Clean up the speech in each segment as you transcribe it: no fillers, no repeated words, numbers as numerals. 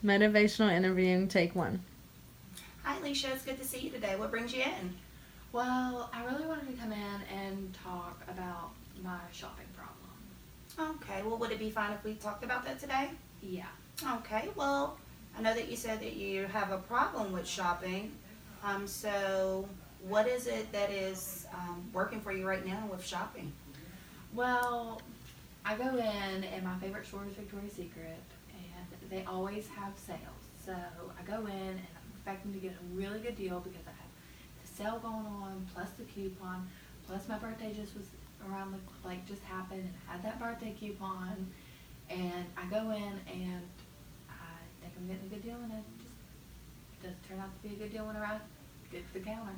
Motivational interviewing, take one. Hi, Alicia. It's good to see you today. What brings you in? Well, I really wanted to come in and talk about my shopping problem. Okay. Well, would it be fine if we talked about that today? Yeah. Okay. Well, I know that you said that you have a problem with shopping. So what is it that is working for you right now with shopping? Well, I go in and my favorite store is Victoria's Secret and they always have sales. So I go in and I'm expecting to get a really good deal because I have the sale going on plus the coupon plus my birthday just was around like just happened and I had that birthday coupon and I go in and I think I'm getting a good deal and it just does turn out to be a good deal when I get to the counter.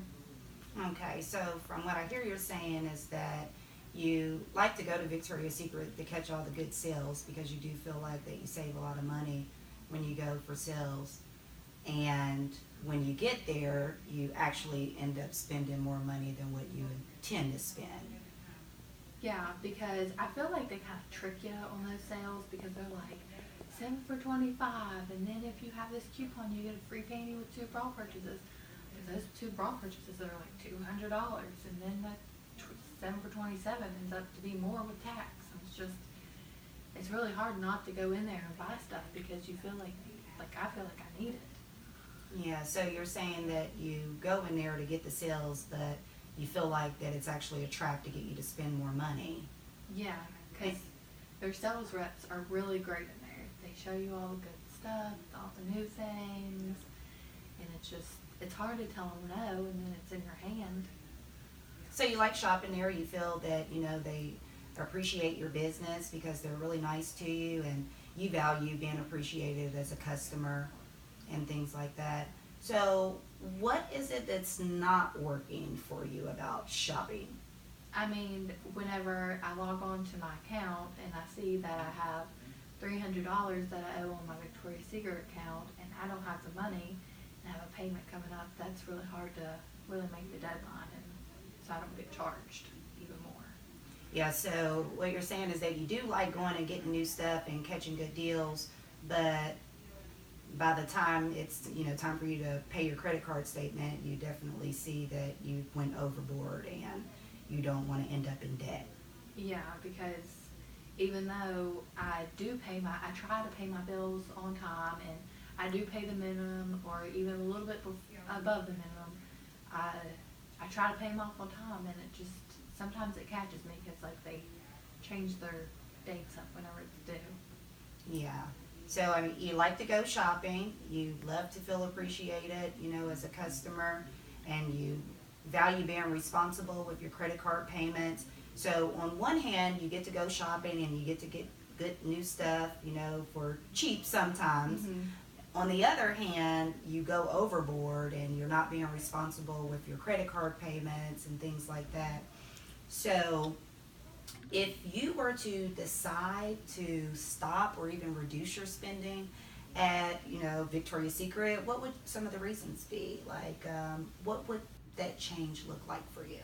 Okay. So from what I hear you're saying is that you like to go to Victoria's Secret to catch all the good sales because you do feel like that you save a lot of money when you go for sales. And when you get there, you actually end up spending more money than what you intend to spend. Yeah, because I feel like they kind of trick you on those sales because they're like 7 for 25, and then if you have this coupon, you get a free panty with two bra purchases. But those two bra purchases are like $200, and then that 7 for 27 ends up to be more with tax. And it's really hard not to go in there and buy stuff because you feel like I feel like I need it. Yeah, so you're saying that you go in there to get the sales, but you feel like that it's actually a trap to get you to spend more money. Yeah, because their sales reps are really great in there. They show you all the good stuff, all the new things, and it's hard to tell them no, and then it's in your hand. So you like shopping there, you feel that, they appreciate your business because they're really nice to you and you value being appreciated as a customer and things like that. So what is it that's not working for you about shopping? I mean, whenever I log on to my account and I see that I have $300 that I owe on my Victoria's Secret account and I don't have the money and have a payment coming up, that's really hard to really make the deadline, and so I don't get charged even more. Yeah, so what you're saying is that you do like going and getting new stuff and catching good deals, but by the time it's time for you to pay your credit card statement, you definitely see that you went overboard and you don't want to end up in debt. Yeah, because even though I try to pay my bills on time, and I do pay the minimum or even a little bit above the minimum. I I try to pay them off on time, and it just sometimes it catches me because like they change their dates up whenever it's due. Yeah. So I mean, you like to go shopping. You love to feel appreciated, as a customer, and you value being responsible with your credit card payments. So on one hand, you get to go shopping and you get to get good new stuff, for cheap sometimes. Mhm. On the other hand, you go overboard and you're not being responsible with your credit card payments and things like that. So if you were to decide to stop or even reduce your spending at Victoria's Secret, what would some of the reasons be? Like, what would that change look like for you?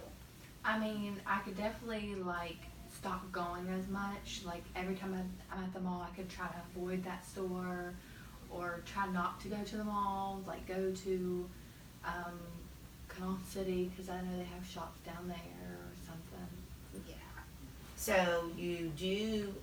I mean, I could definitely like stop going as much. Like every time I'm at the mall, I could try to avoid that store or try not to go to the mall. Like go to um, Canal City because I know they have shops down there or something. Yeah. So you do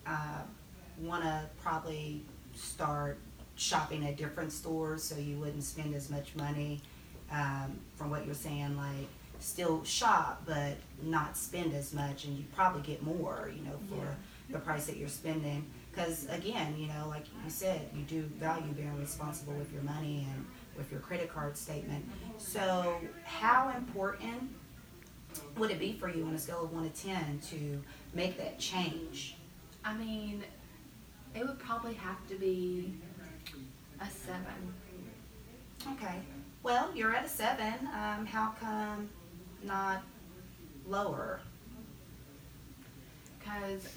want to probably start shopping at different stores so you wouldn't spend as much money. From what you're saying, like still shop but not spend as much, and you probably get more, for Yeah. the price that you're spending. Because again, like you said, you do value being responsible with your money and with your credit card statement. So how important would it be for you on a scale of 1 to 10 to make that change? I mean, it would probably have to be a 7. Okay. Well, you're at a 7. How come not lower? Because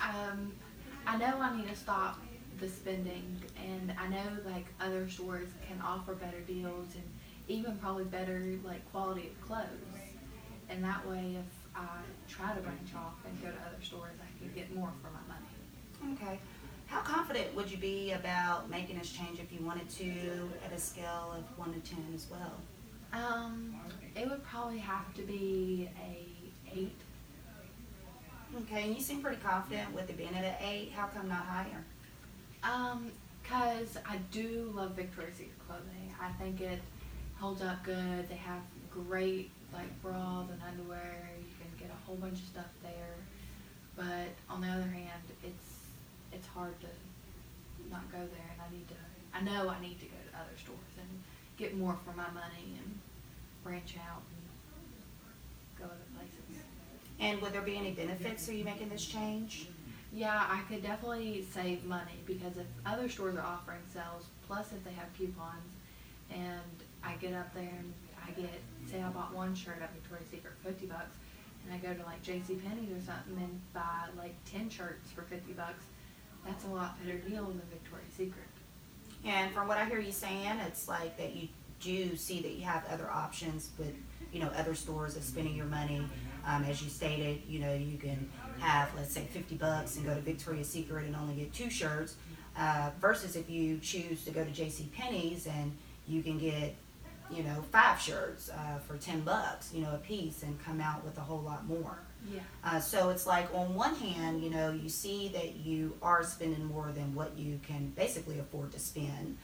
I know I need to stop the spending, and I know like other stores can offer better deals and even probably better like quality of clothes. And that way, if I try to branch off and go to other stores, I can get more for my money. Okay. How confident would you be about making this change if you wanted to at a scale of 1 to 10 as well? It would probably have to be a 8. Okay, and you seem pretty confident with it being at an 8. How come not higher? Cause I do love Victoria's Secret clothing. I think it holds up good. They have great like bras and underwear. You can get a whole bunch of stuff there. But on the other hand, it's hard to not go there, and I know I need to go to other stores and get more for my money and branch out and go other places. And would there be any benefits to you making this change? Yeah, I could definitely save money because if other stores are offering sales, plus if they have coupons, and I get up there and I get, say I bought one shirt at Victoria's Secret for $50, and I go to like JCPenney's or something and buy like 10 shirts for $50, that's a lot better deal than Victoria's Secret. And from what I hear you saying, it's like that you do see that you have other options with, other stores of spending your money. As you stated, you can have, let's say, $50 and go to Victoria's Secret and only get 2 shirts, versus if you choose to go to JCPenney's and you can get, 5 shirts for $10, a piece, and come out with a whole lot more. Yeah. So it's like on one hand, you see that you are spending more than what you can basically afford to spend,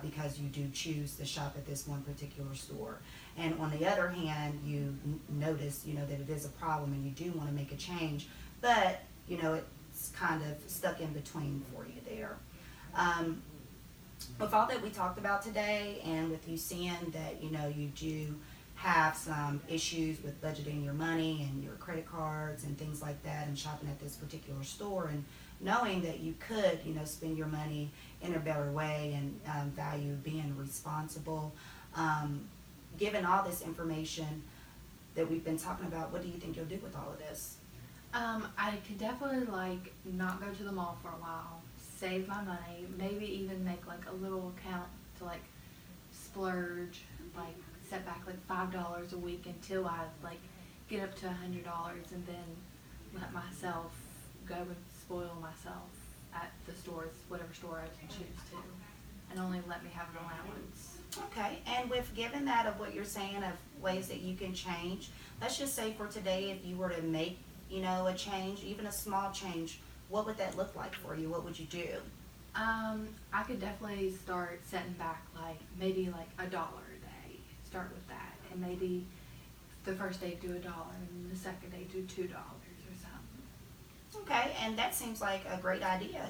because you do choose to shop at this one particular store. And on the other hand, you notice, that it is a problem and you do want to make a change, but, it's kind of stuck in between for you there. With all that we talked about today, and with you seeing that, you do have some issues with budgeting your money and your credit cards and things like that, and shopping at this particular store, and knowing that you could, spend your money in a better way, and value being responsible. Given all this information that we've been talking about, what do you think you'll do with all of this? I could definitely not go to the mall for a while, save my money, maybe even make like a little account to splurge, set back $5 a week until I get up to $100, and then let myself go and spoil myself at the stores, whatever store I can choose to, and only let me have an allowance. Okay, and with given that of what you're saying of ways that you can change, let's just say for today, if you were to make, a change, even a small change, what would that look like for you? What would you do? I could definitely start setting back maybe $1 a day. Start with that, and maybe the first day do $1, and the second day do $2 or something. Okay, and that seems like a great idea.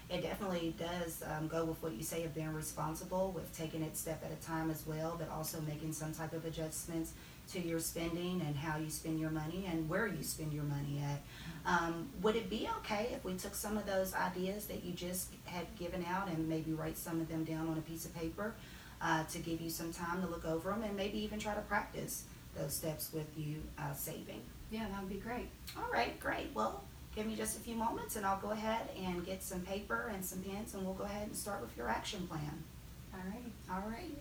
It definitely does go with what you say of being responsible, with taking it step at a time as well, but also making some type of adjustments to your spending and how you spend your money and where you spend your money at. Would it be okay if we took some of those ideas that you just had given out and maybe write some of them down on a piece of paper to give you some time to look over them, and maybe even try to practice those steps with you saving? Yeah, that would be great. All right, great. Well, give me just a few moments and I'll go ahead and get some paper and some pens, and we'll go ahead and start with your action plan. All right. All right.